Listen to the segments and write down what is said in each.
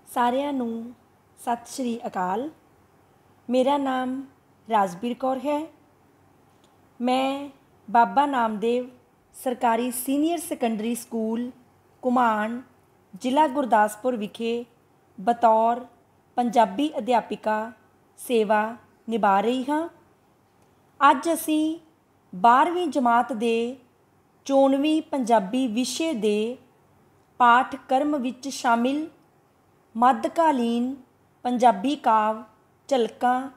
ਸਾਰਿਆਂ ਨੂੰ ਸਤਿ ਸ਼੍ਰੀ ਅਕਾਲ। ਮੇਰਾ ਨਾਮ ਰਾਜਬੀਰ ਕੌਰ ਹੈ। ਮੈਂ ਬਾਬਾ ਨਾਮਦੇਵ ਸਰਕਾਰੀ ਸੀਨੀਅਰ ਸੈਕੰਡਰੀ ਸਕੂਲ ਘੁਮਾਣ, ਜ਼ਿਲ੍ਹਾ ਗੁਰਦਾਸਪੁਰ ਵਿਖੇ ਬਤੌਰ ਪੰਜਾਬੀ ਅਧਿਆਪਿਕਾ ਸੇਵਾ ਨਿਭਾ ਰਹੀ ਹਾਂ। ਅੱਜ ਅਸੀਂ 12ਵੀਂ ਜਮਾਤ ਦੇ 94ਵੀਂ ਪੰਜਾਬੀ ਵਿਸ਼ੇ ਦੇ ਪਾਠਕ੍ਰਮ ਵਿੱਚ ਸ਼ਾਮਿਲ ਮੱਧਕਾਲੀਨ ਪੰਜਾਬੀ ਕਾਵਿ ਝਲਕਾਂ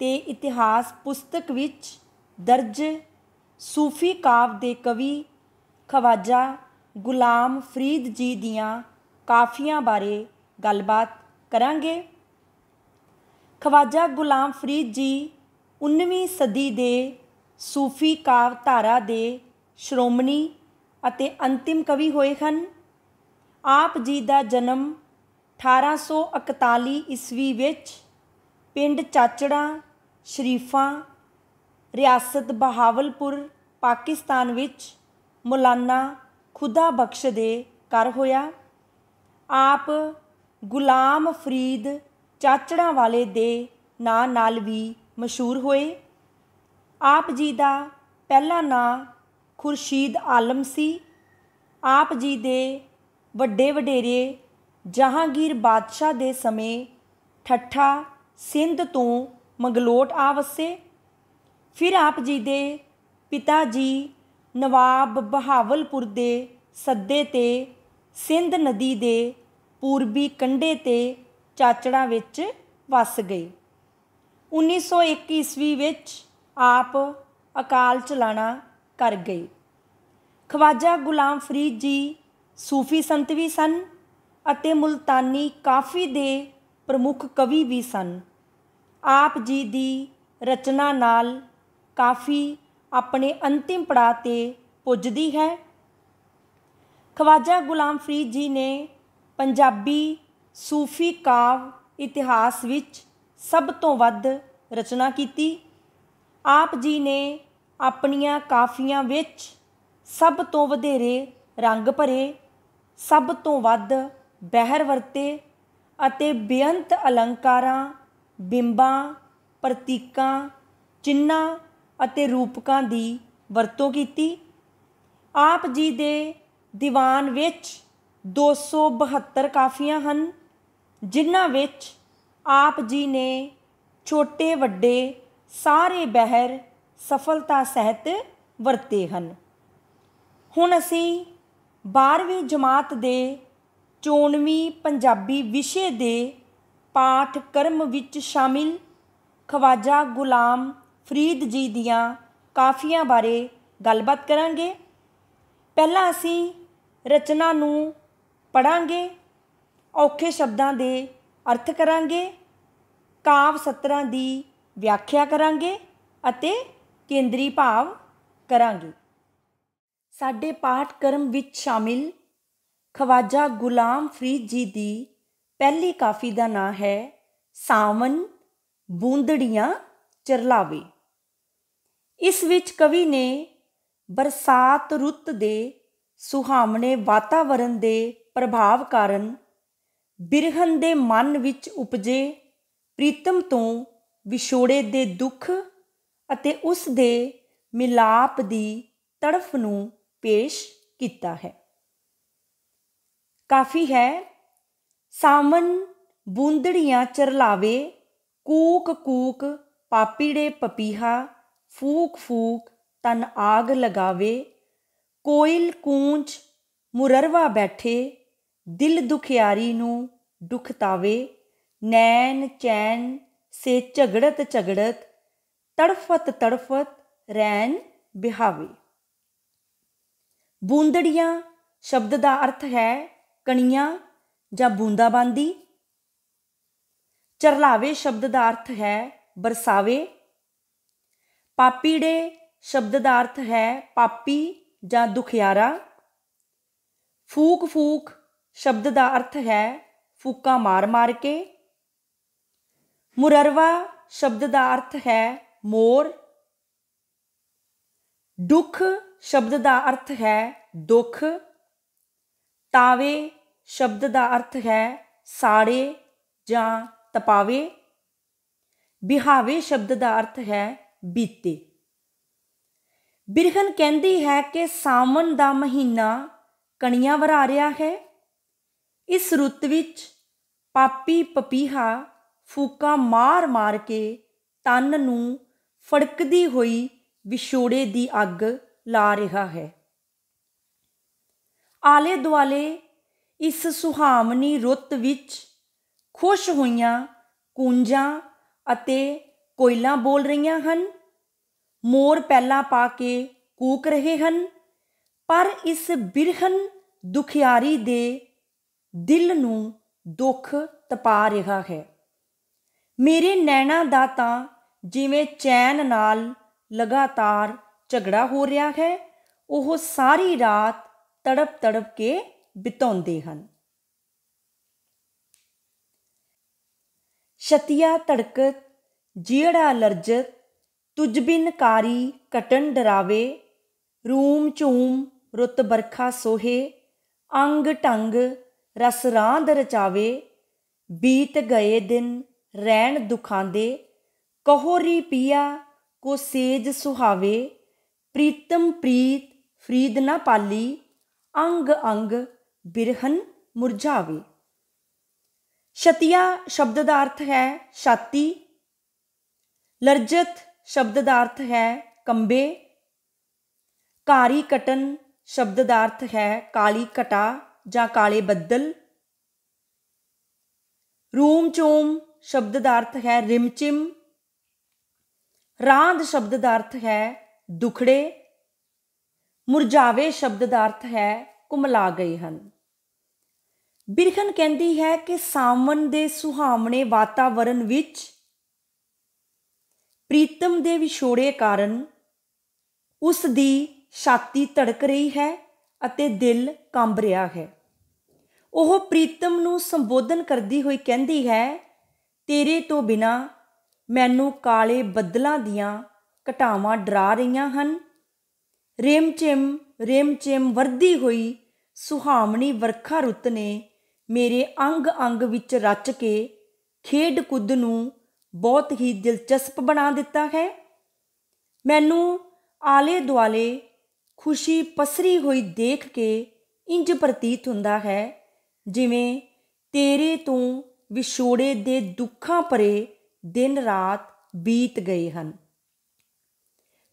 ਤੇ ਇਤਿਹਾਸ ਪੁਸਤਕ ਵਿੱਚ ਦਰਜ ਸੂਫੀ ਕਾਵਿ ਦੇ ਕਵੀ ਖਵਾਜਾ ਗੁਲਾਮ ਫਰੀਦ ਜੀ ਦੀਆਂ ਕਾਫੀਆਂ ਬਾਰੇ ਗੱਲਬਾਤ ਕਰਾਂਗੇ। ਖਵਾਜਾ ਗੁਲਾਮ ਫਰੀਦ ਜੀ 19ਵੀਂ ਸਦੀ ਦੇ ਸੂਫੀ ਕਾਵਿ ਧਾਰਾ ਦੇ ਸ਼੍ਰੋਮਣੀ ਅਤੇ ਅੰਤਿਮ ਕਵੀ ਹੋਏ ਹਨ। ਆਪ ਜੀ ਦਾ ਜਨਮ 1841 ਈਸਵੀ ਵਿੱਚ ਪਿੰਡ ਚਾਚੜਾ ਸ਼ਰੀਫਾਂ, ਰਿਆਸਤ ਬਹਾਵਲਪੁਰ, ਪਾਕਿਸਤਾਨ ਵਿੱਚ ਮੌਲਾਨਾ ਖੁਦਾ ਬਖਸ਼ ਦੇ ਘਰ ਹੋਇਆ। ਆਪ ਗੁਲਾਮ ਫਰੀਦ ਚਾਚੜਾ ਵਾਲੇ ਦੇ ਨਾਂ ਨਾਲ ਵੀ ਮਸ਼ਹੂਰ ਹੋਏ। ਆਪ ਜੀ ਦਾ ਪਹਿਲਾ ਨਾਂ ਖੁਰਸ਼ੀਦ ਆਲਮ ਸੀ। ਆਪ ਜੀ ਦੇ ਵੱਡੇ ਵਡੇਰੇ ਜਹਾਂਗੀਰ ਬਾਦਸ਼ਾਹ ਦੇ ਸਮੇਂ ਠੱਠਾ ਸਿੰਧ ਤੋਂ ਮੰਗਲੋਟ ਆ ਵਸੇ। ਫਿਰ ਆਪ ਜੀ ਦੇ ਪਿਤਾ ਜੀ ਨਵਾਬ ਬਹਾਵਲਪੁਰ ਦੇ ਸੱਦੇ 'ਤੇ ਸਿੰਧ ਨਦੀ ਦੇ ਪੂਰਬੀ ਕੰਢੇ 'ਤੇ ਚਾਚੜਾ ਵਿੱਚ ਵਸ ਗਏ। 1901 ਈਸਵੀ ਵਿੱਚ ਆਪ ਅਕਾਲ ਚਲਾਣਾ ਕਰ ਗਏ। ਖਵਾਜਾ ਗੁਲਾਮ ਫਰੀਦ ਜੀ ਸੂਫੀ ਸੰਤ ਵੀ ਸਨ ਅਤੇ ਮੁਲਤਾਨੀ ਕਾਫੀ ਦੇ ਪ੍ਰਮੁੱਖ ਕਵੀ ਵੀ ਸਨ। ਆਪ ਜੀ ਦੀ ਰਚਨਾ ਨਾਲ ਕਾਫੀ ਆਪਣੇ ਅੰਤਿਮ ਪੜਾਅ 'ਤੇ ਪੁੱਜਦੀ ਹੈ। ਖਵਾਜਾ ਗੁਲਾਮ ਫਰੀਦ ਜੀ ਨੇ ਪੰਜਾਬੀ ਸੂਫੀ ਕਾਵਿ ਇਤਿਹਾਸ ਵਿੱਚ ਸਭ ਤੋਂ ਵੱਧ ਰਚਨਾ ਕੀਤੀ। ਆਪ ਜੀ ਨੇ ਆਪਣੀਆਂ ਕਾਫੀਆਂ ਵਿੱਚ ਸਭ ਤੋਂ ਵਧੇਰੇ ਰੰਗ ਭਰੇ, ਸਭ ਤੋਂ ਵੱਧ ਬਹਿਰ ਵਰਤੇ ਅਤੇ ਬੇਅੰਤ ਅਲੰਕਾਰਾਂ, ਬਿੰਬਾਂ, ਪ੍ਰਤੀਕਾਂ, ਚਿੰਨ੍ਹਾਂ ਅਤੇ ਰੂਪਕਾਂ ਦੀ ਵਰਤੋਂ ਕੀਤੀ। ਆਪ ਜੀ ਦੇ ਦੀਵਾਨ ਵਿੱਚ 272 ਕਾਫੀਆਂ ਹਨ, ਜਿਨ੍ਹਾਂ ਵਿੱਚ ਆਪ ਜੀ ਨੇ ਛੋਟੇ ਵੱਡੇ ਸਾਰੇ ਬਹਿਰ ਸਫਲਤਾ ਸਹਿਤ ਵਰਤੇ ਹਨ। ਹੁਣ ਅਸੀਂ 12ਵੀਂ ਜਮਾਤ ਦੇ 94ਵੀਂ ਪੰਜਾਬੀ ਵਿਸ਼ੇ ਦੇ ਪਾਠਕ੍ਰਮ ਵਿੱਚ ਸ਼ਾਮਿਲ ਖਵਾਜਾ ਗੁਲਾਮ ਫਰੀਦ ਜੀ ਦੀਆਂ ਕਾਫੀਆਂ ਬਾਰੇ ਗੱਲਬਾਤ ਕਰਾਂਗੇ। ਪਹਿਲਾਂ ਅਸੀਂ ਰਚਨਾ ਨੂੰ ਪੜ੍ਹਾਂਗੇ, ਔਖੇ ਸ਼ਬਦਾਂ ਦੇ ਅਰਥ ਕਰਾਂਗੇ, ਕਾਵਿ ਸਤਰਾਂ ਦੀ ਵਿਆਖਿਆ ਕਰਾਂਗੇ ਅਤੇ ਕੇਂਦਰੀ ਭਾਵ ਕਰਾਂਗੇ। ਸਾਡੇ ਪਾਠਕ੍ਰਮ ਵਿੱਚ ਸ਼ਾਮਿਲ ਖਵਾਜਾ ਗੁਲਾਮ ਫਰੀਦ ਜੀ ਦੀ ਪਹਿਲੀ ਕਾਫੀ ਦਾ ਨਾਂ ਹੈ ਸਾਵਨ ਬੂੰਦੜੀਆਂ ਚਰਲਾਵੇ। ਇਸ ਵਿੱਚ ਕਵੀ ਨੇ ਬਰਸਾਤ ਰੁੱਤ ਦੇ ਸੁਹਾਵਣੇ ਵਾਤਾਵਰਣ ਦੇ ਪ੍ਰਭਾਵ ਕਾਰਨ ਬਿਰਹਨ ਦੇ ਮਨ ਵਿੱਚ ਉਪਜੇ ਪ੍ਰੀਤਮ ਤੋਂ ਵਿਛੋੜੇ ਦੇ ਦੁੱਖ ਅਤੇ ਉਸ ਦੇ ਮਿਲਾਪ ਦੀ ਤੜਫ ਨੂੰ ਪੇਸ਼ ਕੀਤਾ ਹੈ। ਕਾਫੀ ਹੈ ਸਾਵਨ ਬੂੰਦੜੀਆਂ ਚਰਲਾਵੇ, ਕੂਕ ਕੂਕ ਪਾਪੀੜੇ ਪਪੀਹਾ, ਫੂਕ ਫੂਕ ਤਨ ਆਗ ਲਗਾਵੇ, ਕੋਇਲ ਕੂੰਜ ਮੁਰਰਵਾ ਬੈਠੇ, ਦਿਲ ਦੁਖਿਆਰੀ ਨੂੰ ਦੁਖਤਾਵੇ, ਨੈਣ ਚੈਨ ਸੇ ਝਗੜਤ ਝਗੜਤ, ਤੜਫਤ ਤੜਫਤ ਰੈਣ ਬਿਹਾਵੇ। ਬੂੰਦੜੀਆਂ ਸ਼ਬਦ ਦਾ ਅਰਥ ਹੈ ਕਣੀਆਂ ਜਾਂ ਬੂੰਦਾਬਾਂਦੀ। ਚਰਲਾਵੇ ਸ਼ਬਦ ਦਾ ਅਰਥ ਹੈ ਬਰਸਾਵੇ। ਪਾਪੀੜੇ ਸ਼ਬਦ ਦਾ ਅਰਥ ਹੈ ਪਾਪੀ ਜਾਂ ਦੁਖਿਆਰਾ। ਫੂਕ ਫੂਕ ਸ਼ਬਦ ਦਾ ਅਰਥ ਹੈ ਫੂਕਾਂ ਮਾਰ ਮਾਰ ਕੇ। ਮੁਰਰਵਾ ਸ਼ਬਦ ਦਾ ਅਰਥ ਹੈ ਮੋਰ। ਦੁੱਖ ਸ਼ਬਦ ਦਾ ਅਰਥ ਹੈ ਦੁੱਖ। ਤਾਵੇ ਸ਼ਬਦ ਦਾ ਅਰਥ ਹੈ ਸਾੜੇ ਜਾਂ ਤਪਾਵੇ। ਬਿਹਾਵੇ ਸ਼ਬਦ ਦਾ ਅਰਥ ਹੈ ਬੀਤੇ। ਬਿਰਹਨ ਕਹਿੰਦੀ ਹੈ ਕਿ ਸਾਵਣ ਦਾ ਮਹੀਨਾ ਕਣੀਆਂ ਵਰਾ ਰਿਹਾ ਹੈ। ਇਸ ਰੁੱਤ ਵਿੱਚ ਪਾਪੀ ਪਪੀਹਾ ਫੂਕਾਂ ਮਾਰ ਮਾਰ ਕੇ ਤਨ ਨੂੰ ਫੜਕਦੀ ਹੋਈ ਵਿਛੋੜੇ ਦੀ ਅੱਗ ਲਾ ਰਿਹਾ ਹੈ। ਆਲੇ ਦੁਆਲੇ ਇਸ ਸੁਹਾਵਣੀ ਰੁੱਤ ਵਿੱਚ ਖੁਸ਼ ਹੋਈਆਂ ਕੂੰਜਾਂ ਅਤੇ ਕੋਇਲਾਂ ਬੋਲ ਰਹੀਆਂ ਹਨ। ਮੋਰ ਪੈਲਾਂ ਪਾ ਕੇ ਕੂਕ ਰਹੇ ਹਨ, ਪਰ ਇਸ ਬਿਰਹਨ ਦੁਖਿਆਰੀ ਦੇ ਦਿਲ ਨੂੰ ਦੁੱਖ ਤਪਾ ਰਿਹਾ ਹੈ। ਮੇਰੇ ਨੈਣਾਂ ਦਾ ਤਾਂ ਜਿਵੇਂ ਚੈਨ ਨਾਲ ਲਗਾਤਾਰ ਝਗੜਾ ਹੋ ਰਿਹਾ ਹੈ। ਉਹ ਸਾਰੀ ਰਾਤ ਤੜਪ ਤੜਪ ਕੇ ਬਿਤਾਉਂਦੇ ਹਨ। ਛਤੀਆ ਧੜਕਤ ਜਿਹੜਾ ਲਰਜਤ ਤੁਝ ਬਿਨ ਕਾਰੀ ਘਟਨ ਡਰਾਵੇ। ਰੂਮ ਝੂਮ ਰੁੱਤ ਬਰਖਾ ਸੋਹੇ ਅੰਗ ਢੰਗ ਰਸ ਰਾਂਦ ਰਚਾਵੇ। ਬੀਤ ਗਏ ਦਿਨ ਰਹਿਣ ਦੁਖਾਂਦੇ ਕਹੋ ਰੀ ਪੀਆ ਕੋ ਸੇਜ ਸੁਹਾਵੇ। ਪ੍ਰੀਤਮ ਪ੍ਰੀਤ ਫਰੀਦ ਨਾ ਪਾਲੀ ਅੰਗ ਅੰਗ ਬਿਰਹਨ ਮੁਰਝਾਵੇ। ਛਤੀਆ ਸ਼ਬਦ ਦਾ ਅਰਥ ਹੈ ਛਾਤੀ। ਲਰਜਤ ਸ਼ਬਦ ਦਾ ਅਰਥ ਹੈ ਕੰਬੇ। ਕਾਰੀ ਕਟਨ ਸ਼ਬਦ ਦਾ ਅਰਥ ਹੈ ਕਾਲੀ ਘਟਾ ਜਾਂ ਕਾਲੇ ਬੱਦਲ। ਰੂਮ ਚੋਮ ਸ਼ਬਦ ਦਾ ਅਰਥ ਹੈ ਰਿਮਚਿਮ। ਰਾਂਦ ਸ਼ਬਦ ਦਾ ਅਰਥ ਹੈ ਦੁਖੜੇ। ਮੁਰਝਾਵੇ ਸ਼ਬਦ ਦਾ ਅਰਥ ਹੈ ਕੁਮਲਾ ਗਏ ਹਨ। ਬਿਰਹਨ ਕਹਿੰਦੀ ਹੈ ਕਿ ਸਾਵਣ ਦੇ ਸੁਹਾਵਣੇ ਵਾਤਾਵਰਨ ਵਿੱਚ ਪ੍ਰੀਤਮ ਦੇ ਵਿਛੋੜੇ ਕਾਰਨ ਉਸ ਦੀ ਛਾਤੀ ਧੜਕ ਰਹੀ ਹੈ ਅਤੇ ਦਿਲ ਕੰਬ ਰਿਹਾ ਹੈ। ਉਹ ਪ੍ਰੀਤਮ ਨੂੰ ਸੰਬੋਧਨ ਕਰਦੀ ਹੋਈ ਕਹਿੰਦੀ ਹੈ, ਤੇਰੇ ਤੋਂ ਬਿਨਾਂ ਮੈਨੂੰ ਕਾਲੇ ਬੱਦਲਾਂ ਦੀਆਂ ਘਟਾਵਾਂ ਡਰਾ ਰਹੀਆਂ ਹਨ। ਰਿਮ ਚਿਮ ਵਰਦੀ ਹੋਈ ਸੁਹਾਵਣੀ ਵਰਖਾ ਰੁੱਤ ਨੇ ਮੇਰੇ ਅੰਗ ਅੰਗ ਵਿੱਚ ਰਚ ਕੇ ਖੇਡ ਕੁੱਦ ਨੂੰ ਬਹੁਤ ਹੀ ਦਿਲਚਸਪ ਬਣਾ ਦਿੱਤਾ ਹੈ। ਮੈਨੂੰ ਆਲੇ ਦੁਆਲੇ ਖੁਸ਼ੀ ਪਸਰੀ ਹੋਈ ਦੇਖ ਕੇ ਇੰਜ ਪ੍ਰਤੀਤ ਹੁੰਦਾ ਹੈ ਜਿਵੇਂ ਤੇਰੇ ਤੋਂ ਵਿਛੋੜੇ ਦੇ ਦੁੱਖਾਂ ਭਰੇ ਦਿਨ ਰਾਤ ਬੀਤ ਗਏ ਹਨ।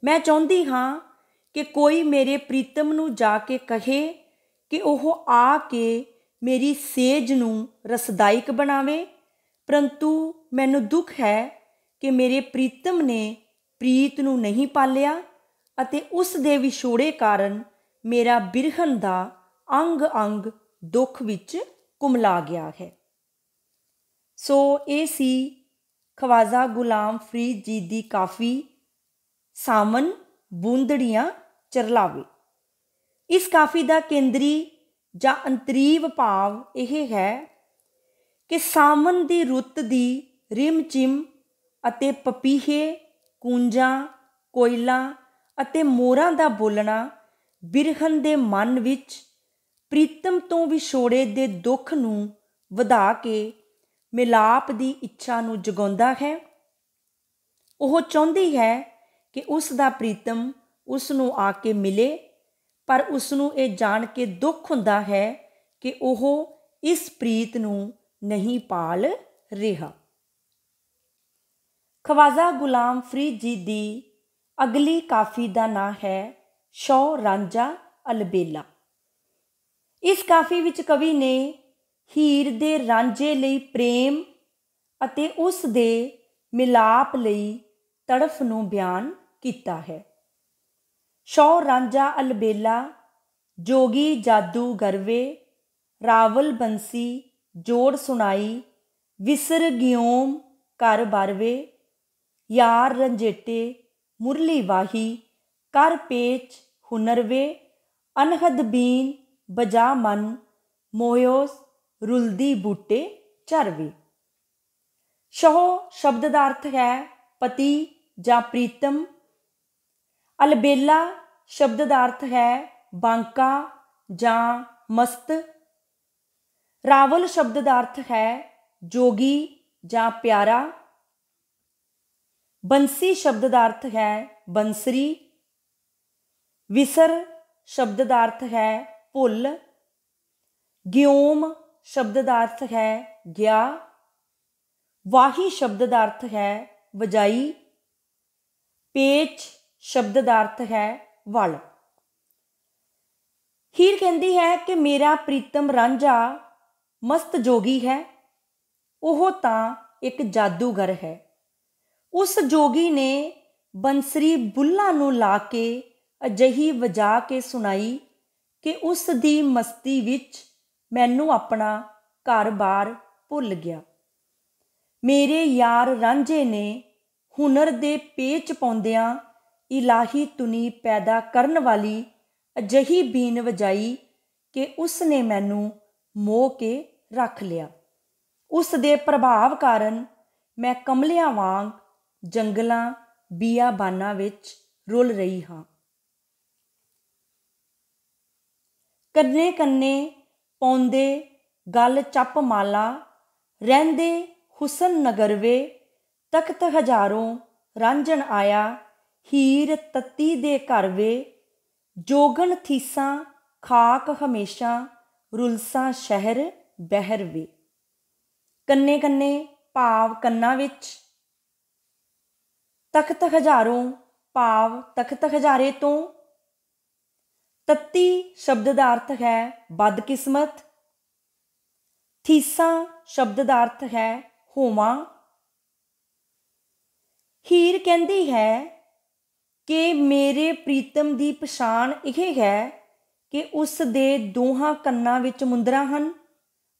ਮੈਂ ਚਾਹੁੰਦੀ ਹਾਂ ਕਿ ਕੋਈ ਮੇਰੇ ਪ੍ਰੀਤਮ ਨੂੰ ਜਾ ਕੇ ਕਹੇ ਕਿ ਉਹ ਆ ਕੇ ਮੇਰੀ ਸੇਜ ਨੂੰ ਰਸਦਾਇਕ ਬਣਾਵੇ, ਪਰੰਤੂ ਮੈਨੂੰ ਦੁੱਖ ਹੈ ਕਿ ਮੇਰੇ ਪ੍ਰੀਤਮ ਨੇ ਪ੍ਰੀਤ ਨੂੰ ਨਹੀਂ ਪਾਲਿਆ ਅਤੇ ਉਸ ਦੇ ਵਿਛੋੜੇ ਕਾਰਨ ਮੇਰਾ ਬਿਰਹਨ ਦਾ ਅੰਗ ਅੰਗ ਦੁੱਖ ਵਿੱਚ ਕੁਮਲਾ ਗਿਆ ਹੈ। ਸੋ ਇਹ ਸੀ ਖਵਾਜਾ ਗੁਲਾਮ ਫਰੀਦ ਜੀ ਦੀ ਕਾਫੀ ਸਾਵਣ ਬੂੰਦੜੀਆਂ ਚਰਲਾਵੇ। ਇਸ ਕਾਫੀ ਦਾ ਕੇਂਦਰੀ ਜਾਂ ਅੰਤਰੀਵ ਭਾਵ ਇਹ ਹੈ ਕਿ ਸਾਵਣ ਦੀ ਰੁੱਤ ਦੀ ਰਿਮ ਚਿਮ ਅਤੇ ਪਪੀਹੇ, ਕੂੰਜਾਂ, ਕੋਇਲਾਂ ਅਤੇ ਮੋਰਾਂ ਦਾ ਬੋਲਣਾ ਬਿਰਹਨ ਦੇ ਮਨ ਵਿੱਚ ਪ੍ਰੀਤਮ ਤੋਂ ਵਿਛੋੜੇ ਦੇ ਦੁੱਖ ਨੂੰ ਵਧਾ ਕੇ ਮਿਲਾਪ ਦੀ ਇੱਛਾ ਨੂੰ ਜਗਾਉਂਦਾ ਹੈ। ਉਹ ਚਾਹੁੰਦੀ ਹੈ ਕਿ ਉਸ ਦਾ ਪ੍ਰੀਤਮ ਉਸ ਨੂੰ ਆ ਕੇ ਮਿਲੇ, ਪਰ ਉਸ ਨੂੰ ਇਹ ਜਾਣ ਕੇ ਦੁੱਖ ਹੁੰਦਾ ਹੈ ਕਿ ਉਹ ਇਸ ਪ੍ਰੀਤ ਨੂੰ ਨਹੀਂ ਪਾਲ ਰਿਹਾ। ਖਵਾਜਾ ਗੁਲਾਮ ਫਰੀਦ ਜੀ ਦੀ ਅਗਲੀ ਕਾਫੀ ਦਾ ਨਾਂ ਹੈ ਸ਼ੌ ਰਾਂਝਾ ਅਲਬੇਲਾ। ਇਸ ਕਾਫੀ ਵਿੱਚ ਕਵੀ ਨੇ ਹੀਰ ਦੇ ਰਾਂਝੇ ਲਈ ਪ੍ਰੇਮ ਅਤੇ ਉਸ ਦੇ ਮਿਲਾਪ ਲਈ ਤੜਫ ਨੂੰ ਬਿਆਨ ਕੀਤਾ ਹੈ। ਸ਼ੌ ਰਾਂਝਾ ਅਲਬੇਲਾ ਜੋਗੀ ਜਾਦੂ ਗਰਵੇ, ਰਾਵਲ ਬੰਸੀ ਜੋੜ ਸੁਣਾਈ, ਵਿਸਰ ਗਿਓਮ ਘਰ ਬਾਰਵੇ, ਯਾਰ ਰੰਝੇਟੇ ਮੁਰਲੀ ਵਾਹੀ, ਕਰ ਪੇਚ ਹੁਨਰਵੇ, ਅਨਹਦ ਬੀਨ ਬਜਾ ਮਨ, ਮੋਇਓਸ ਰੁਲਦੀ ਬੂਟੇ ਝਰਵੇ। ਸ਼ੌ ਸ਼ਬਦ ਦਾ ਅਰਥ ਹੈ ਪਤੀ ਜਾਂ ਪ੍ਰੀਤਮ। ਅਲਬੇਲਾ ਸ਼ਬਦ ਦਾ ਅਰਥ ਹੈ ਬਾਂਕਾ ਜਾਂ ਮਸਤ। ਰਾਵਲ ਸ਼ਬਦ ਦਾ ਅਰਥ ਹੈ ਜੋਗੀ ਜਾਂ ਪਿਆਰਾ। ਬੰਸੀ ਸ਼ਬਦ ਦਾ ਅਰਥ ਹੈ ਬੰਸਰੀ। ਵਿਸਰ ਸ਼ਬਦ ਦਾ ਅਰਥ ਹੈ ਭੁੱਲ। ਗਿਓਮ ਸ਼ਬਦ ਦਾ ਅਰਥ ਹੈ ਗਿਆ। ਵਾਹੀ ਸ਼ਬਦ ਦਾ ਅਰਥ ਹੈ ਵਜਾਈ। ਪੇਚ ਸ਼ਬਦ ਦਾ ਅਰਥ ਹੈ ਵਲ। ਹੀਰ ਕਹਿੰਦੀ ਹੈ ਕਿ ਮੇਰਾ ਪ੍ਰੀਤਮ ਰਾਂਝਾ ਮਸਤ ਜੋਗੀ ਹੈ। ਉਹ ਤਾਂ ਇੱਕ ਜਾਦੂਗਰ ਹੈ। ਉਸ ਜੋਗੀ ਨੇ ਬੰਸਰੀ ਬੁੱਲ੍ਹਾਂ ਨੂੰ ਲਾ ਕੇ ਅਜਿਹੀ ਵਜਾ ਕੇ ਸੁਣਾਈ ਕਿ ਉਸ ਦੀ ਮਸਤੀ ਵਿੱਚ ਮੈਨੂੰ ਆਪਣਾ ਘਰ-ਬਾਰ ਭੁੱਲ ਗਿਆ। ਮੇਰੇ ਯਾਰ ਰਾਂਝੇ ਨੇ ਹੁਨਰ ਦੇ ਪੇਚ ਪਾਉਂਦਿਆਂ ਇਲਾਹੀ ਧੁਨੀ ਪੈਦਾ ਕਰਨ ਵਾਲੀ ਅਜਿਹੀ ਬੀਨ ਵਜਾਈ ਕਿ ਉਸ ਨੇ ਮੈਨੂੰ ਮੋਹ ਕੇ ਰੱਖ ਲਿਆ। ਉਸ ਦੇ ਪ੍ਰਭਾਵ ਕਾਰਨ ਮੈਂ ਕਮਲਿਆਂ ਵਾਂਗ ਜੰਗਲਾਂ ਬੀਆਬਾਨਾਂ ਵਿੱਚ ਰੁਲ ਰਹੀ ਹਾਂ। ਕੰਨੇ ਕੰਨੇ ਪਾਉਂਦੇ ਗਲ ਚੱਪ ਮਾਲਾ, ਰਹਿੰਦੇ ਹੁਸਨ ਨਗਰਵੇ, ਤਖਤ ਹਜ਼ਾਰੋਂ ਰਾਂਝਣ ਆਇਆ, ਹੀਰ ਤੱਤੀ ਦੇ ਘਰ ਵੇ, ਜੋਗਣ ਥੀਸਾਂ ਖਾਕ ਹਮੇਸ਼ਾ, ਰੁਲਸਾਂ ਸ਼ਹਿਰ ਬਹਿਰ ਵੇ। ਕੰਨੇ ਕੰਨੇ ਭਾਵ ਕੰਨਾਂ ਵਿੱਚ, ਤਖਤ ਹਜ਼ਾਰੋਂ ਭਾਵ ਤਖਤ ਹਜ਼ਾਰੇ ਤੋਂ, ਤੱਤੀ ਸ਼ਬਦ ਦਾ ਅਰਥ ਹੈ ਬਦਕਿਸਮਤ, ਥੀਸਾਂ ਸ਼ਬਦ ਦਾ ਅਰਥ ਹੈ ਹੋਵਾਂ। ਹੀਰ ਕਹਿੰਦੀ ਹੈ ਕਿ ਮੇਰੇ ਪ੍ਰੀਤਮ ਦੀ ਪਛਾਣ ਇਹ ਹੈ ਕਿ ਉਸ ਦੇ ਦੋਹਾਂ ਕੰਨਾਂ ਵਿੱਚ ਮੁੰਦਰਾਂ ਹਨ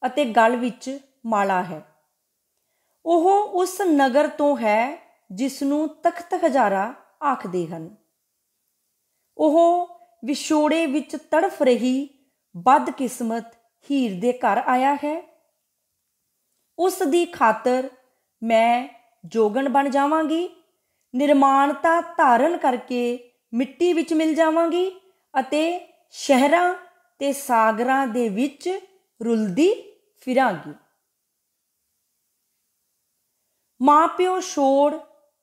ਅਤੇ ਗਲ ਵਿੱਚ ਮਾਲਾ ਹੈ। ਉਹ ਉਸ ਨਗਰ ਤੋਂ ਹੈ ਜਿਸ ਨੂੰ ਤਖਤ ਹਜ਼ਾਰਾ ਆਖਦੇ ਹਨ। ਉਹ ਵਿਛੋੜੇ ਵਿੱਚ ਤੜਫ ਰਹੀ ਬਦਕਿਸਮਤ ਹੀਰ ਦੇ ਘਰ ਆਇਆ ਹੈ। ਉਸ ਦੀ ਖਾਤਰ ਮੈਂ ਜੋਗਣ ਬਣ ਜਾਵਾਂਗੀ, ਨਿਰਮਾਣਤਾ ਧਾਰਨ ਕਰਕੇ ਮਿੱਟੀ ਵਿੱਚ ਮਿਲ ਜਾਵਾਂਗੀ ਅਤੇ ਸ਼ਹਿਰਾਂ ਤੇ ਸਾਗਰਾਂ ਦੇ ਵਿੱਚ ਰੁਲਦੀ ਫਿਰਾਂਗੀ। ਮਾਂ ਪਿਓ ਛੋੜ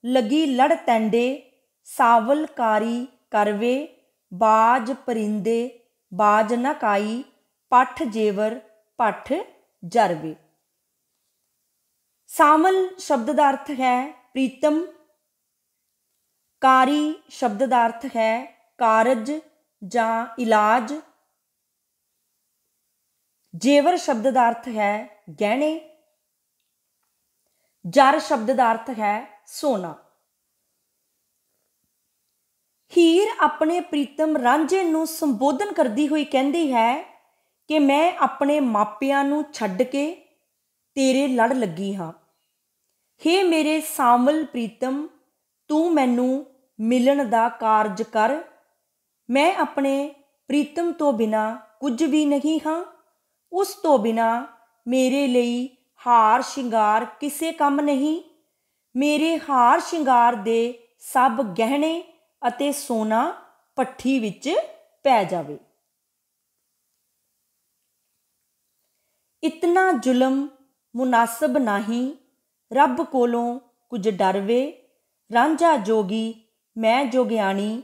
ਲੱਗੀ ਲੜ ਤੈਂਡੇ, ਸਾਵਲ ਕਾਰੀ ਕਰਵੇ, ਬਾਜ ਪਰਿੰਦੇ ਬਾਜ ਨਾ ਕਾਈ, ਪੱਠ ਜੇਵਰ ਪੱਠ ਜਰਵੇ। ਸਾਵਲ ਸ਼ਬਦ ਦਾ ਅਰਥ ਹੈ ਪ੍ਰੀਤਮ। ਕਾਰੀ ਸ਼ਬਦ ਦਾ ਅਰਥ ਹੈ ਕਾਰਜ ਜਾਂ ਇਲਾਜ। ਜੇਵਰ ਸ਼ਬਦ ਦਾ ਅਰਥ ਹੈ ਗਹਿਣੇ। ਜਰ ਸ਼ਬਦ ਦਾ ਅਰਥ ਹੈ ਸੋਨਾ। ਹੀਰ ਆਪਣੇ ਪ੍ਰੀਤਮ ਰਾਂਝੇ ਨੂੰ ਸੰਬੋਧਨ ਕਰਦੀ ਹੋਈ ਕਹਿੰਦੀ ਹੈ ਕਿ ਮੈਂ ਆਪਣੇ ਮਾਪਿਆਂ ਨੂੰ ਛੱਡ ਕੇ ਤੇਰੇ ਲੜ ਲੱਗੀ ਹਾਂ। ਹੇ ਮੇਰੇ ਸਾਂਵਲ ਪ੍ਰੀਤਮ, ਤੂੰ ਮੈਨੂੰ ਮਿਲਣ ਦਾ ਕਾਰਜ ਕਰ। ਮੈਂ ਆਪਣੇ ਪ੍ਰੀਤਮ ਤੋਂ ਬਿਨਾਂ ਕੁਝ ਵੀ ਨਹੀਂ ਹਾਂ। ਉਸ ਤੋਂ ਬਿਨਾਂ ਮੇਰੇ ਲਈ ਹਾਰ ਸ਼ਿੰਗਾਰ ਕਿਸੇ ਕੰਮ ਨਹੀਂ। ਮੇਰੇ ਹਾਰ ਸ਼ਿੰਗਾਰ ਦੇ ਸਭ ਗਹਿਣੇ ਅਤੇ ਸੋਨਾ ਭੱਠੀ ਵਿੱਚ ਪੈ ਜਾਵੇ। ਇਤਨਾ ਜ਼ੁਲਮ ਮੁਨਾਸਬ ਨਾਹੀਂ, ਰੱਬ ਕੋਲੋਂ ਕੁਝ ਡਰਵੇ। ਰਾਂਝਾ ਜੋਗੀ ਮੈਂ ਜੋਗਿਆਣੀ,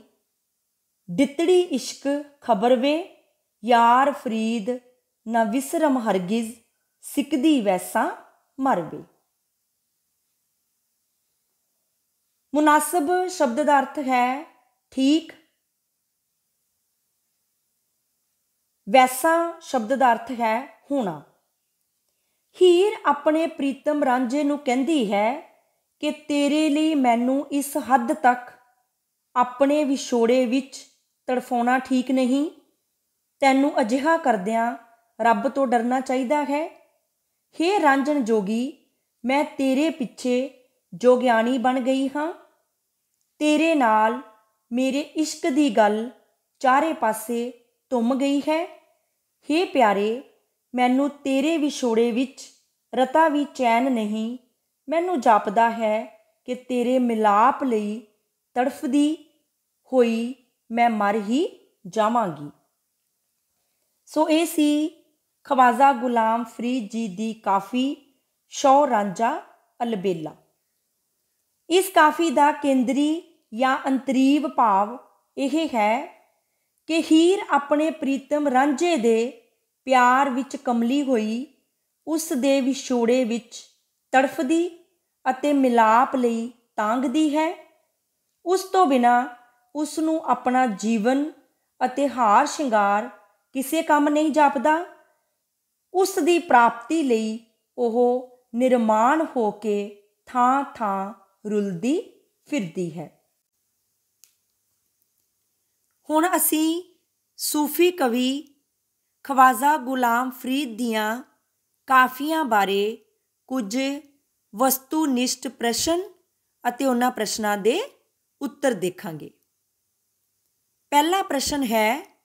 ਦਿੱਤੜੀ ਇਸ਼ਕ ਖਬਰ ਵੇ। ਯਾਰ ਫਰੀਦ ਨਾ ਵਿਸਰਮ ਹਰਗਿਜ਼, ਸਿੱਕਦੀ ਵੈਸਾਂ ਮਰਵੇ। ਮੁਨਾਸਬ ਸ਼ਬਦ ਦਾ ਅਰਥ ਹੈ ਠੀਕ। ਵੈਸਾ ਸ਼ਬਦ ਦਾ ਅਰਥ ਹੈ ਹੋਣਾ। ਹੀਰ ਆਪਣੇ ਪ੍ਰੀਤਮ ਰਾਂਝੇ ਨੂੰ ਕਹਿੰਦੀ ਹੈ ਕਿ ਤੇਰੇ ਲਈ ਮੈਨੂੰ ਇਸ ਹੱਦ ਤੱਕ ਆਪਣੇ ਵਿਛੋੜੇ ਵਿੱਚ ਤੜਫਾਉਣਾ ਠੀਕ ਨਹੀਂ। ਤੈਨੂੰ ਅਜਿਹਾ ਕਰਦਿਆਂ ਰੱਬ ਤੋਂ ਡਰਨਾ ਚਾਹੀਦਾ ਹੈ। ਹੇ ਰਾਂਝਣ ਜੋਗੀ, ਮੈਂ ਤੇਰੇ ਪਿੱਛੇ ਜੋਗਿਆਣੀ ਬਣ ਗਈ ਹਾਂ। ਤੇਰੇ ਨਾਲ ਮੇਰੇ ਇਸ਼ਕ ਦੀ ਗੱਲ ਚਾਰੇ ਪਾਸੇ ਧੁੰਮ ਗਈ ਹੈ। ਹੇ ਪਿਆਰੇ, ਮੈਨੂੰ ਤੇਰੇ ਵਿਛੋੜੇ ਵਿੱਚ ਰਤਾ ਵੀ ਚੈਨ ਨਹੀਂ। ਮੈਨੂੰ ਜਾਪਦਾ ਹੈ ਕਿ ਤੇਰੇ ਮਿਲਾਪ ਲਈ ਤੜਫਦੀ ਹੋਈ ਮੈਂ ਮਰ ਹੀ ਜਾਵਾਂਗੀ। ਸੋ ਇਹ ਸੀ ਖਵਾਜਾ ਗੁਲਾਮ ਫਰੀਦ ਜੀ ਦੀ ਕਾਫੀ ਸ਼ੌ ਰਾਂਝਾ ਅਲਬੇਲਾ। ਇਸ ਕਾਫੀ ਦਾ ਕੇਂਦਰੀ ਜਾਂ ਅੰਤਰੀਵ ਭਾਵ ਇਹ ਹੈ ਕਿ ਹੀਰ ਆਪਣੇ ਪ੍ਰੀਤਮ ਰਾਂਝੇ ਦੇ ਪਿਆਰ ਵਿੱਚ ਕਮਲੀ ਹੋਈ ਉਸ ਦੇ ਵਿਛੋੜੇ ਵਿੱਚ ਤੜਫਦੀ ਅਤੇ ਮਿਲਾਪ ਲਈ ਤਾਂਘਦੀ ਹੈ। ਉਸ ਤੋਂ ਬਿਨਾਂ ਉਸ ਨੂੰ ਆਪਣਾ ਜੀਵਨ ਅਤੇ ਹਾਰ ਸ਼ਿੰਗਾਰ ਕਿਸੇ ਕੰਮ ਨਹੀਂ ਜਾਪਦਾ। ਉਸ ਦੀ ਪ੍ਰਾਪਤੀ ਲਈ ਉਹ ਨਿਰਮਾਣ ਹੋ ਕੇ ਥਾਂ ਥਾਂ ਰੁਲਦੀ ਫਿਰਦੀ ਹੈ। ਹੁਣ ਅਸੀਂ ਸੂਫੀ ਕਵੀ ਖਵਾਜਾ ਗੁਲਾਮ ਫਰੀਦ ਦੀਆਂ ਕਾਫੀਆਂ ਬਾਰੇ ਕੁਝ ਵਸਤੂਨਿਸ਼ਟ ਪ੍ਰਸ਼ਨ ਅਤੇ ਉਹਨਾਂ ਪ੍ਰਸ਼ਨਾਂ ਦੇ ਉੱਤਰ ਦੇਖਾਂਗੇ। ਪਹਿਲਾ ਪ੍ਰਸ਼ਨ ਹੈ,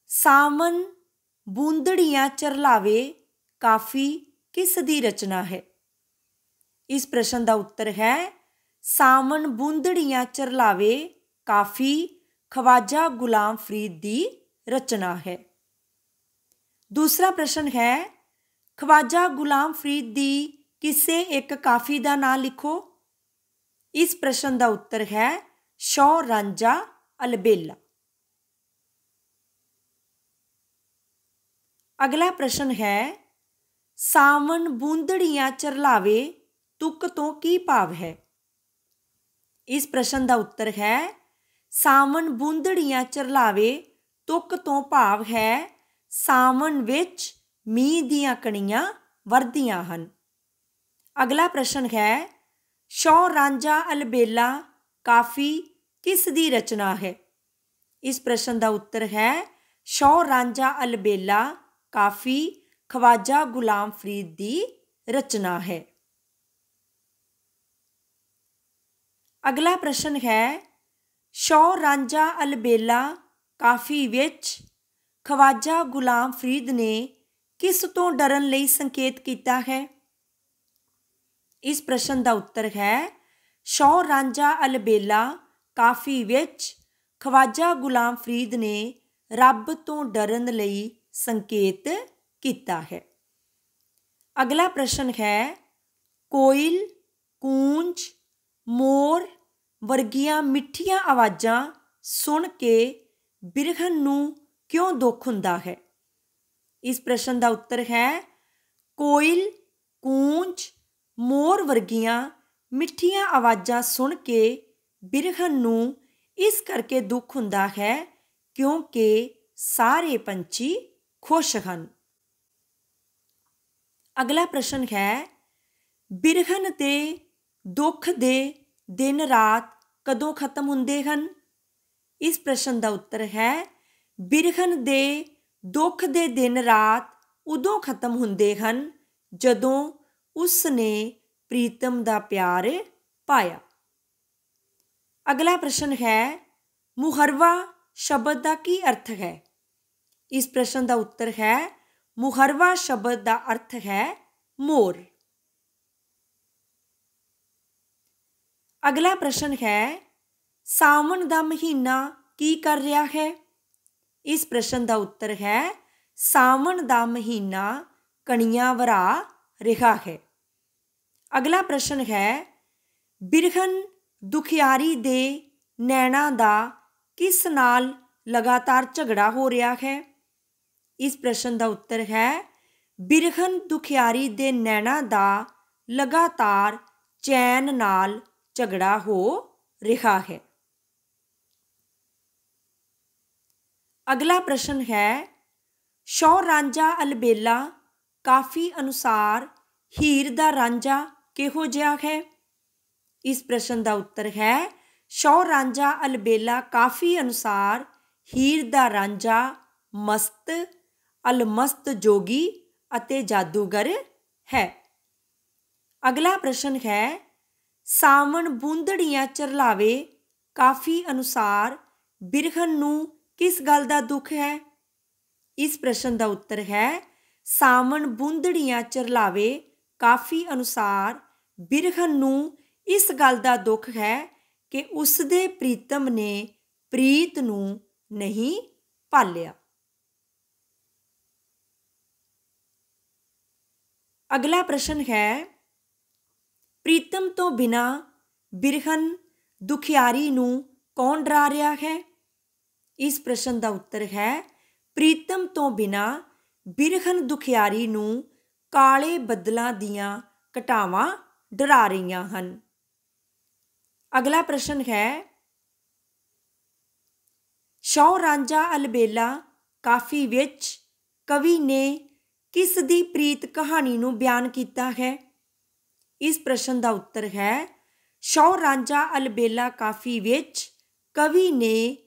ਸਾਵਨ ਬੂੰਦੜੀਆਂ ਚਰਲਾਵੇ ਕਾਫੀ ਕਿਸ ਦੀ ਰਚਨਾ ਹੈ? ਇਸ ਪ੍ਰਸ਼ਨ ਦਾ ਉੱਤਰ ਹੈ, ਸਾਵਨ ਬੂੰਦੜੀਆਂ ਚਰਲਾਵੇ ਕਾਫੀ ਖਵਾਜਾ ਗੁਲਾਮ ਫਰੀਦ ਦੀ ਰਚਨਾ ਹੈ। ਦੂਸਰਾ ਪ੍ਰਸ਼ਨ ਹੈ, ਖਵਾਜਾ ਗੁਲਾਮ ਫਰੀਦ ਦੀ ਕਿਸੇ ਇੱਕ ਕਾਫੀ ਦਾ ਨਾਂ ਲਿਖੋ। ਇਸ ਪ੍ਰਸ਼ਨ ਦਾ ਉੱਤਰ ਹੈ, ਸ਼ੌ ਰਾਂਝਾ ਅਲਬੇਲਾ। ਅਗਲਾ ਪ੍ਰਸ਼ਨ ਹੈ, ਸਾਵਨ ਬੂੰਦੜੀਆਂ ਚਰਲਾਵੇ ਤੁਕ ਤੋਂ ਕੀ ਭਾਵ ਹੈ? ਇਸ ਪ੍ਰਸ਼ਨ ਦਾ ਉੱਤਰ ਹੈ, ਸਾਵਨ ਬੂੰਦੜੀਆਂ ਚਰਲਾਵੇ ਤੁਕ ਤੋਂ ਭਾਵ ਹੈ ਸਾਵਨ ਵਿੱਚ ਮੀਂਹ ਦੀਆਂ ਕਣੀਆਂ ਵਰਦੀਆਂ ਹਨ। ਅਗਲਾ ਪ੍ਰਸ਼ਨ ਹੈ, ਸ਼ੌ ਰਾਂਝਾ ਅਲਬੇਲਾ ਕਾਫੀ ਕਿਸ ਦੀ ਰਚਨਾ ਹੈ? ਇਸ ਪ੍ਰਸ਼ਨ ਦਾ ਉੱਤਰ ਹੈ, ਸ਼ੌ ਰਾਂਝਾ ਅਲਬੇਲਾ ਕਾਫੀ ਖਵਾਜਾ ਗੁਲਾਮ ਫਰੀਦ ਦੀ ਰਚਨਾ ਹੈ। ਅਗਲਾ ਪ੍ਰਸ਼ਨ ਹੈ, ਸ਼ੌ ਰਾਂਝਾ ਅਲਬੇਲਾ ਕਾਫੀ ਵਿੱਚ ਖਵਾਜਾ ਗੁਲਾਮ ਫਰੀਦ ਨੇ ਕਿਸ ਤੋਂ ਡਰਨ ਲਈ ਸੰਕੇਤ ਕੀਤਾ ਹੈ? ਇਸ ਪ੍ਰਸ਼ਨ ਦਾ ਉੱਤਰ ਹੈ, ਸ਼ੌ ਰਾਂਝਾ ਅਲਬੇਲਾ ਕਾਫੀ ਵਿੱਚ ਖਵਾਜਾ ਗੁਲਾਮ ਫਰੀਦ ਨੇ ਰੱਬ ਤੋਂ ਡਰਨ ਲਈ ਸੰਕੇਤ ਕੀਤਾ ਹੈ। ਅਗਲਾ ਪ੍ਰਸ਼ਨ ਹੈ, ਕੋਇਲ, ਕੂੰਜ, ਮੋਰ ਵਰਗੀਆਂ ਮਿੱਠੀਆਂ ਆਵਾਜ਼ਾਂ ਸੁਣ ਕੇ ਬਿਰਹਨ ਨੂੰ ਕਿਉਂ ਦੁੱਖ ਹੁੰਦਾ ਹੈ? ਇਸ ਪ੍ਰਸ਼ਨ ਦਾ ਉੱਤਰ ਹੈ, ਕੋਇਲ, ਕੂੰਜ, ਮੋਰ ਵਰਗੀਆਂ ਮਿੱਠੀਆਂ ਆਵਾਜ਼ਾਂ ਸੁਣ ਕੇ ਬਿਰਹਨ ਨੂੰ ਇਸ ਕਰਕੇ ਦੁੱਖ ਹੁੰਦਾ ਹੈ ਕਿਉਂਕਿ ਸਾਰੇ ਪੰਛੀ ਖੁਸ਼ ਹਨ। ਅਗਲਾ ਪ੍ਰਸ਼ਨ ਹੈ, ਬਿਰਹਨ ਦੇ ਦੁੱਖ ਦੇ ਦਿਨ ਰਾਤ ਕਦੋਂ ਖਤਮ ਹੁੰਦੇ ਹਨ? ਇਸ ਪ੍ਰਸ਼ਨ ਦਾ ਉੱਤਰ ਹੈ, ਬਿਰਹਨ ਦੇ ਦੁੱਖ ਦੇ ਦਿਨ ਰਾਤ ਉਦੋਂ ਖਤਮ ਹੁੰਦੇ ਹਨ ਜਦੋਂ ਉਸ ਨੇ ਪ੍ਰੀਤਮ ਦਾ ਪਿਆਰ ਪਾਇਆ। ਅਗਲਾ ਪ੍ਰਸ਼ਨ ਹੈ, ਮੁਹਰਵਾ ਸ਼ਬਦ ਦਾ ਕੀ ਅਰਥ ਹੈ? ਇਸ ਪ੍ਰਸ਼ਨ ਦਾ ਉੱਤਰ ਹੈ, ਮੁਹਰਵਾ ਸ਼ਬਦ ਦਾ ਅਰਥ ਹੈ ਮੋਰ। ਅਗਲਾ ਪ੍ਰਸ਼ਨ ਹੈ, ਸਾਵਣ ਦਾ ਮਹੀਨਾ ਕੀ ਕਰ ਰਿਹਾ ਹੈ? ਇਸ ਪ੍ਰਸ਼ਨ ਦਾ ਉੱਤਰ ਹੈ, ਸਾਵਣ ਦਾ ਮਹੀਨਾ ਕਣੀਆਂ ਵਰਾ ਰਿਹਾ ਹੈ। ਅਗਲਾ ਪ੍ਰਸ਼ਨ ਹੈ, ਬਿਰਹਨ ਦੁਖਿਆਰੀ ਦੇ ਨੈਣਾ ਦਾ ਕਿਸ ਨਾਲ ਲਗਾਤਾਰ ਝਗੜਾ ਹੋ ਰਿਹਾ ਹੈ? ਇਸ ਪ੍ਰਸ਼ਨ ਦਾ ਉੱਤਰ ਹੈ, ਬਿਰਹਨ ਦੁਖਿਆਰੀ ਦੇ ਨੈਣਾ ਦਾ ਲਗਾਤਾਰ ਚੈਨ ਨਾਲ ਝਗੜਾ ਹੋ ਰਿਹਾ ਹੈ। ਅਗਲਾ ਪ੍ਰਸ਼ਨ ਹੈ, ਸ਼ੌ ਰਾਂਝਾ ਅਲਬੇਲਾ ਕਾਫੀ ਅਨੁਸਾਰ ਹੀਰ ਦਾ ਰਾਂਝਾ ਕਿਹੋ ਜਿਹਾ ਹੈ? ਇਸ ਪ੍ਰਸ਼ਨ ਦਾ ਉੱਤਰ ਹੈ, ਸ਼ੌ ਰਾਂਝਾ ਅਲਬੇਲਾ ਕਾਫੀ ਅਨੁਸਾਰ ਹੀਰ ਦਾ ਰਾਂਝਾ ਮਸਤ, ਅਲਮਸਤ ਜੋਗੀ ਅਤੇ ਜਾਦੂਗਰ ਹੈ। ਅਗਲਾ ਪ੍ਰਸ਼ਨ ਹੈ, ਸਾਵਣ ਬੂੰਦੜੀਆਂ ਚਰਲਾਵੇ ਕਾਫੀ ਅਨੁਸਾਰ ਬਿਰਹਨ ਨੂੰ ਕਿਸ ਗੱਲ ਦਾ ਦੁੱਖ ਹੈ? ਇਸ ਪ੍ਰਸ਼ਨ ਦਾ ਉੱਤਰ ਹੈ, ਸਾਵਣ ਬੂੰਦੜੀਆਂ ਚਰਲਾਵੇ ਕਾਫੀ ਅਨੁਸਾਰ ਬਿਰਹਨ ਨੂੰ ਇਸ ਗੱਲ ਦਾ ਦੁੱਖ ਹੈ ਕਿ ਉਸਦੇ ਪ੍ਰੀਤਮ ਨੇ ਪ੍ਰੀਤ ਨੂੰ ਨਹੀਂ ਪਾਲਿਆ। ਅਗਲਾ ਪ੍ਰਸ਼ਨ ਹੈ, ਪ੍ਰੀਤਮ ਤੋਂ ਬਿਨਾ ਬਿਰਹਨ ਦੁਖਿਆਰੀ ਨੂੰ ਕੌਣ ਡਰਾ ਰਿਹਾ ਹੈ? ਇਸ ਪ੍ਰਸ਼ਨ ਦਾ ਉੱਤਰ ਹੈ, ਪ੍ਰੀਤਮ ਤੋਂ ਬਿਨਾ ਬਿਰਹਨ ਦੁਖਿਆਰੀ ਨੂੰ ਕਾਲੇ ਬੱਦਲਾਂ ਦੀਆਂ ਘਟਾਵਾਂ ਡਰਾ ਰਹੀਆਂ ਹਨ। ਅਗਲਾ ਪ੍ਰਸ਼ਨ ਹੈ, ਸ਼ੌ ਰਾਂਝਾ ਅਲਬੇਲਾ ਕਾਫੀ ਵਿੱਚ ਕਵੀ ਨੇ ਕਿਸ ਦੀ ਪ੍ਰੀਤ ਕਹਾਣੀ ਨੂੰ ਬਿਆਨ ਕੀਤਾ ਹੈ? ਇਸ ਪ੍ਰਸ਼ਨ ਦਾ ਉੱਤਰ ਹੈ, ਸ਼ੌ ਰਾਂਝਾ ਅਲਬੇਲਾ ਕਾਫੀ ਵਿੱਚ ਕਵੀ ਨੇ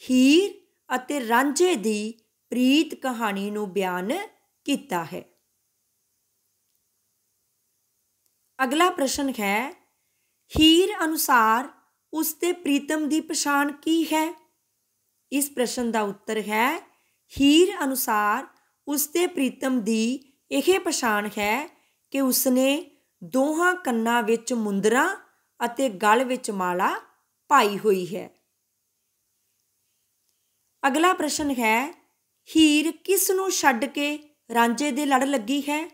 ਹੀਰ ਅਤੇ ਰਾਂਝੇ ਦੀ ਪ੍ਰੀਤ ਕਹਾਣੀ ਨੂੰ ਬਿਆਨ ਕੀਤਾ ਹੈ। ਅਗਲਾ ਪ੍ਰਸ਼ਨ ਹੈ, ਹੀਰ ਅਨੁਸਾਰ ਉਸਦੇ ਪ੍ਰੀਤਮ ਦੀ ਪਛਾਣ ਕੀ ਹੈ? ਇਸ ਪ੍ਰਸ਼ਨ ਦਾ ਉੱਤਰ ਹੈ, ਹੀਰ ਅਨੁਸਾਰ ਉਸਦੇ ਪ੍ਰੀਤਮ ਦੀ ਇਹ ਪਛਾਣ ਹੈ ਕਿ ਉਸਨੇ ਦੋਹਾਂ ਕੰਨਾਂ ਵਿੱਚ ਮੁੰਦਰਾਂ ਅਤੇ ਗਲ ਵਿੱਚ ਮਾਲਾ ਪਾਈ ਹੋਈ ਹੈ। ਅਗਲਾ ਪ੍ਰਸ਼ਨ ਹੈ, ਹੀਰ ਕਿਸ ਨੂੰ ਛੱਡ ਕੇ ਰਾਂਝੇ ਦੇ ਲੜ ਲੱਗੀ ਹੈ?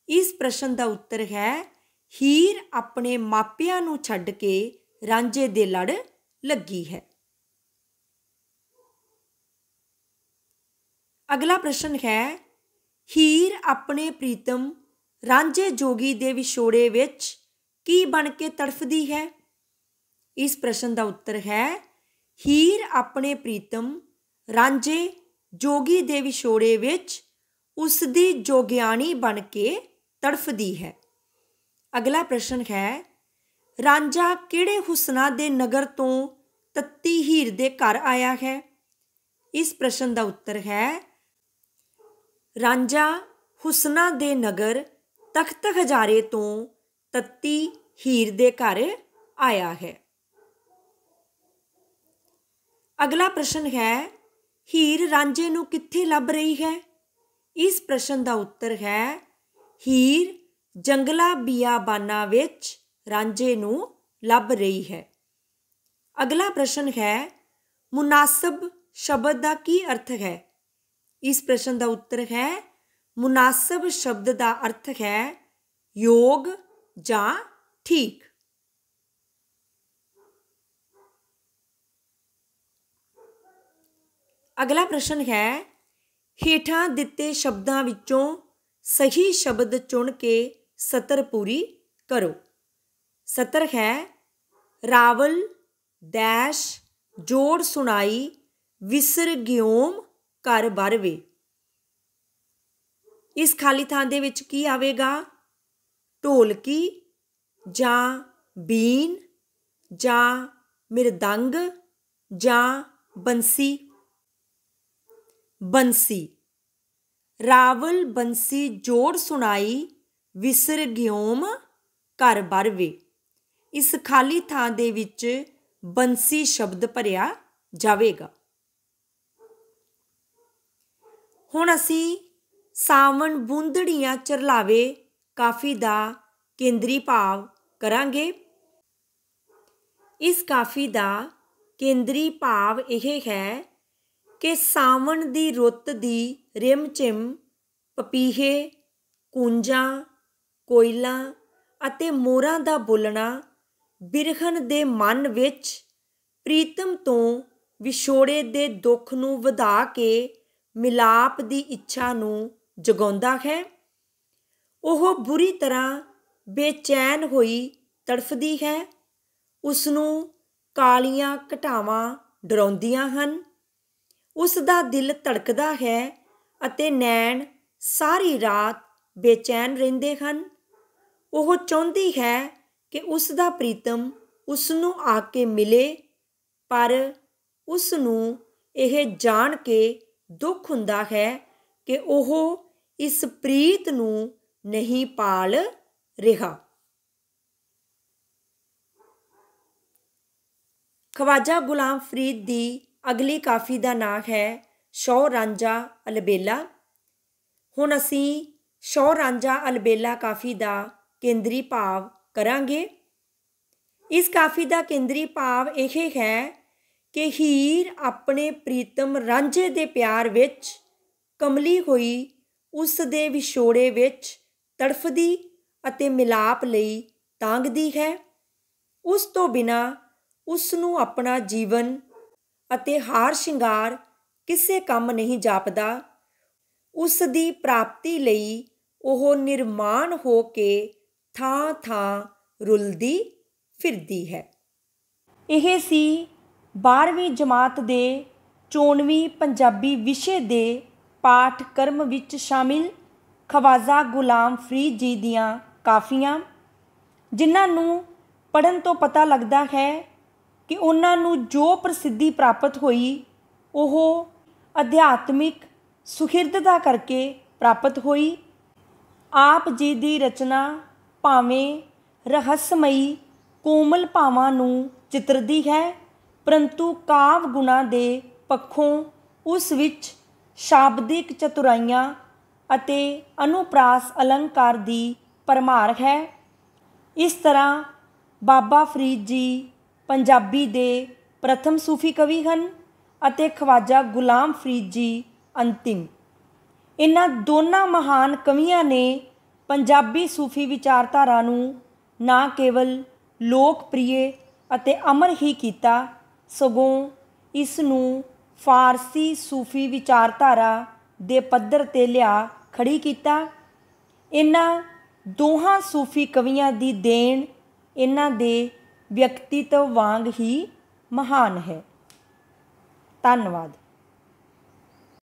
ਇਸ ਪ੍ਰਸ਼ਨ ਦਾ ਉੱਤਰ ਹੈ, ਹੀਰ ਆਪਣੇ ਮਾਪਿਆਂ ਨੂੰ ਛੱਡ ਕੇ ਰਾਂਝੇ ਦੇ ਲੜ ਲੱਗੀ ਹੈ। ਅਗਲਾ ਪ੍ਰਸ਼ਨ ਹੈ, ਹੀਰ ਆਪਣੇ ਪ੍ਰੀਤਮ ਰਾਂਝੇ ਜੋਗੀ ਦੇ ਵਿਛੋੜੇ ਵਿੱਚ ਕੀ ਬਣ ਕੇ ਤੜਫਦੀ ਹੈ? ਇਸ ਪ੍ਰਸ਼ਨ ਦਾ ਉੱਤਰ ਹੈ, ਹੀਰ ਆਪਣੇ ਪ੍ਰੀਤਮ ਰਾਂਝੇ ਜੋਗੀ ਦੇ ਵਿਛੋੜੇ ਵਿੱਚ ਉਸ ਦੀ ਜੋਗਿਆਣੀ ਬਣ ਕੇ ਤੜਫਦੀ ਹੈ। ਅਗਲਾ ਪ੍ਰਸ਼ਨ ਹੈ, ਰਾਂਝਾ ਕਿਹੜੇ ਹੁਸਨਾ ਦੇ ਨਗਰ ਤੋਂ ਤੱਤੀ ਹੀਰ ਦੇ ਘਰ ਆਇਆ ਹੈ? ਇਸ ਪ੍ਰਸ਼ਨ ਦਾ ਉੱਤਰ ਹੈ, ਰਾਂਝਾ ਹੁਸਨਾ ਦੇ ਨਗਰ ਤਖਤ ਹਜ਼ਾਰੇ ਤੋਂ ਤੱਤੀ ਹੀਰ ਦੇ ਘਰ ਆਇਆ ਹੈ। ਅਗਲਾ ਪ੍ਰਸ਼ਨ ਹੈ, ਹੀਰ ਰਾਂਝੇ ਨੂੰ ਕਿੱਥੇ ਲੱਭ ਰਹੀ ਹੈ? ਇਸ ਪ੍ਰਸ਼ਨ ਦਾ ਉੱਤਰ ਹੈ, ਹੀਰ ਜੰਗਲਾ ਬਿਆਬਾਨਾਂ ਵਿੱਚ ਰਾਂਝੇ ਨੂੰ ਲੱਭ ਰਹੀ ਹੈ। ਅਗਲਾ ਪ੍ਰਸ਼ਨ ਹੈ, ਮੁਨਾਸਬ ਸ਼ਬਦ ਦਾ ਕੀ ਅਰਥ ਹੈ? ਇਸ ਪ੍ਰਸ਼ਨ ਦਾ ਉੱਤਰ ਹੈ, ਮੁਨਾਸਬ ਸ਼ਬਦ ਦਾ ਅਰਥ ਹੈ ਯੋਗ ਜਾਂ ਠੀਕ। ਅਗਲਾ ਪ੍ਰਸ਼ਨ ਹੈ, ਹੇਠਾਂ ਦਿੱਤੇ ਸ਼ਬਦਾਂ ਵਿੱਚੋਂ ਸਹੀ ਸ਼ਬਦ ਚੁਣ ਕੇ ਸਤਰ ਪੂਰੀ ਕਰੋ। ਸਤਰ ਹੈ, ਰਾਵਲ ਡੈਸ਼ ਜੋੜ ਸੁਣਾਈ ਵਿਸਰ ਗਿਓਮ ਘਰ ਬਰਵੇ। ਇਸ ਖਾਲੀ ਥਾਂ ਦੇ ਵਿੱਚ ਕੀ ਆਵੇਗਾ? ਢੋਲਕੀ ਜਾਂ ਬੀਨ ਜਾਂ ਮਿਰਦੰਗ ਜਾਂ ਬੰਸੀ। ਬੰਸੀ। ਰਾਵਲ ਬੰਸੀ ਜੋੜ ਸੁਣਾਈ ਵਿਸਰ ਗਿਓਮ ਘਰ ਬਰਵੇ। ਇਸ ਖਾਲੀ ਥਾਂ ਦੇ ਵਿੱਚ ਬੰਸੀ ਸ਼ਬਦ ਭਰਿਆ ਜਾਵੇਗਾ। ਹੁਣ ਅਸੀਂ ਸਾਵਣ ਬੂੰਦੜੀਆਂ ਚਰਲਾਵੇ ਕਾਫੀ ਦਾ ਕੇਂਦਰੀ ਭਾਵ ਕਰਾਂਗੇ। ਇਸ ਕਾਫੀ ਦਾ ਕੇਂਦਰੀ ਭਾਵ ਇਹ ਹੈ ਕਿ ਸਾਵਣ ਦੀ ਰੁੱਤ ਦੀ ਰਿਮ-ਝਿਮ, ਪਪੀਹੇ, ਕੂੰਜਾਂ, ਕੋਇਲਾਂ ਅਤੇ ਮੋਰਾਂ ਦਾ ਬੋਲਣਾ ਬਿਰਹਨ ਦੇ ਮਨ ਵਿੱਚ ਪ੍ਰੀਤਮ ਤੋਂ ਵਿਛੋੜੇ ਦੇ ਦੁੱਖ ਨੂੰ ਵਧਾ ਕੇ ਮਿਲਾਪ ਦੀ ਇੱਛਾ ਨੂੰ ਜਗਾਉਂਦਾ ਹੈ। ਉਹ ਬੁਰੀ ਤਰ੍ਹਾਂ ਬੇਚੈਨ ਹੋਈ ਤੜਫਦੀ ਹੈ। ਉਸ ਨੂੰ ਕਾਲੀਆਂ ਘਟਾਵਾਂ ਡਰਾਉਂਦੀਆਂ ਹਨ। ਉਸ ਦਾ ਦਿਲ ਧੜਕਦਾ ਹੈ ਅਤੇ ਨੈਣ ਸਾਰੀ ਰਾਤ ਬੇਚੈਨ ਰਹਿੰਦੇ ਹਨ। ਉਹ ਚਾਹੁੰਦੀ ਹੈ ਕਿ ਉਸ ਦਾ ਪ੍ਰੀਤਮ ਉਸ ਨੂੰ ਆ ਕੇ ਮਿਲੇ, ਪਰ ਉਸ ਨੂੰ ਇਹ ਜਾਣ ਕੇ ਦੁੱਖ ਹੁੰਦਾ ਹੈ ਕਿ ਉਹ ਇਸ ਪ੍ਰੀਤ ਨੂੰ ਨਹੀਂ ਪਾਲ ਰਿਹਾ। ਖਵਾਜਾ ਗੁਲਾਮ ਫਰੀਦ ਦੀ ਅਗਲੀ ਕਾਫੀ ਦਾ ਨਾਂ ਹੈ ਸ਼ੌ ਰਾਂਝਾ ਅਲਬੇਲਾ। ਹੁਣ ਅਸੀਂ ਸ਼ੌ ਰਾਂਝਾ ਅਲਬੇਲਾ ਕਾਫੀ ਦਾ ਕੇਂਦਰੀ ਭਾਵ ਕਰਾਂਗੇ। ਇਸ ਕਾਫੀ ਦਾ ਕੇਂਦਰੀ ਭਾਵ ਇਹ ਹੈ ਕਿ ਹੀਰ ਆਪਣੇ ਪ੍ਰੀਤਮ ਰਾਂਝੇ ਦੇ ਪਿਆਰ ਵਿੱਚ ਕਮਲੀ ਹੋਈ ਉਸ ਦੇ ਵਿਛੋੜੇ ਵਿੱਚ ਤੜਫਦੀ ਅਤੇ ਮਿਲਾਪ ਲਈ ਤਾਂਘਦੀ ਹੈ। ਉਸ ਤੋਂ ਬਿਨਾਂ ਉਸ ਨੂੰ ਆਪਣਾ ਜੀਵਨ ਅਤੇ ਹਾਰ ਸ਼ਿੰਗਾਰ ਕਿਸੇ ਕੰਮ ਨਹੀਂ ਜਾਪਦਾ। ਉਸ ਦੀ ਪ੍ਰਾਪਤੀ ਲਈ ਉਹ ਨਿਰਮਾਣ ਹੋ ਕੇ ਥਾਂ-ਥਾਂ ਰੁਲਦੀ ਫਿਰਦੀ ਹੈ। ਇਹ ਸੀ 12ਵੀਂ ਜਮਾਤ ਦੇ 94ਵੀਂ ਪੰਜਾਬੀ ਵਿਸ਼ੇ ਦੇ ਪਾਠਕ੍ਰਮ ਵਿੱਚ ਸ਼ਾਮਿਲ ਖਵਾਜਾ ਗੁਲਾਮ ਫਰੀਦ ਜੀ ਦੀਆਂ ਕਾਫੀਆਂ, ਜਿਨ੍ਹਾਂ ਨੂੰ ਪੜ੍ਹਨ ਤੋਂ ਪਤਾ ਲੱਗਦਾ ਹੈ ਕਿ ਉਹਨਾਂ ਨੂੰ ਜੋ ਪ੍ਰਸਿੱਧੀ ਪ੍ਰਾਪਤ ਹੋਈ ਉਹ ਅਧਿਆਤਮਿਕ ਸੁਹਿਰਦਤਾ ਕਰਕੇ ਪ੍ਰਾਪਤ ਹੋਈ। ਆਪ ਜੀ ਦੀ ਰਚਨਾ ਭਾਵੇਂ ਰਹੱਸਮਈ ਕੋਮਲ ਭਾਵਾਂ ਨੂੰ ਚਿਤਰਦੀ ਹੈ, ਪਰੰਤੂ ਕਾਵ ਗੁਣਾਂ ਦੇ ਪੱਖੋਂ ਉਸ ਵਿੱਚ ਸ਼ਾਬਦਿਕ ਚਤੁਰਾਈਆਂ ਅਤੇ ਅਨੁਪ੍ਰਾਸ ਅਲੰਕਾਰ ਦੀ ਭਰਮਾਰ ਹੈ। ਇਸ ਤਰ੍ਹਾਂ ਬਾਬਾ ਫਰੀਦ ਜੀ ਪੰਜਾਬੀ ਦੇ ਪ੍ਰਥਮ ਸੂਫੀ ਕਵੀ ਹਨ ਅਤੇ ਖਵਾਜਾ ਗੁਲਾਮ ਫਰੀਦ ਜੀ ਅੰਤਿਮ। ਇਹਨਾਂ ਦੋਨਾਂ ਮਹਾਨ ਕਵੀਆਂ ਨੇ ਪੰਜਾਬੀ ਸੂਫੀ ਵਿਚਾਰਧਾਰਾ ਨੂੰ ਨਾ ਕੇਵਲ ਲੋਕਪ੍ਰਿਯ ਅਤੇ ਅਮਰ ਹੀ ਕੀਤਾ, ਸਗੋਂ ਇਸ ਨੂੰ ਫਾਰਸੀ ਸੂਫੀ ਵਿਚਾਰਧਾਰਾ ਦੇ ਪੱਧਰ 'ਤੇ ਲਿਆ ਖੜੀ ਕੀਤਾ। ਇਹਨਾਂ ਦੋਹਾਂ ਸੂਫੀ ਕਵੀਆਂ ਦੀ ਦੇਣ ਇਹਨਾਂ ਦੇ ਵਿਅਕਤੀਤਵ ਵਾਂਗ ਹੀ ਮਹਾਨ ਹੈ। ਧੰਨਵਾਦ।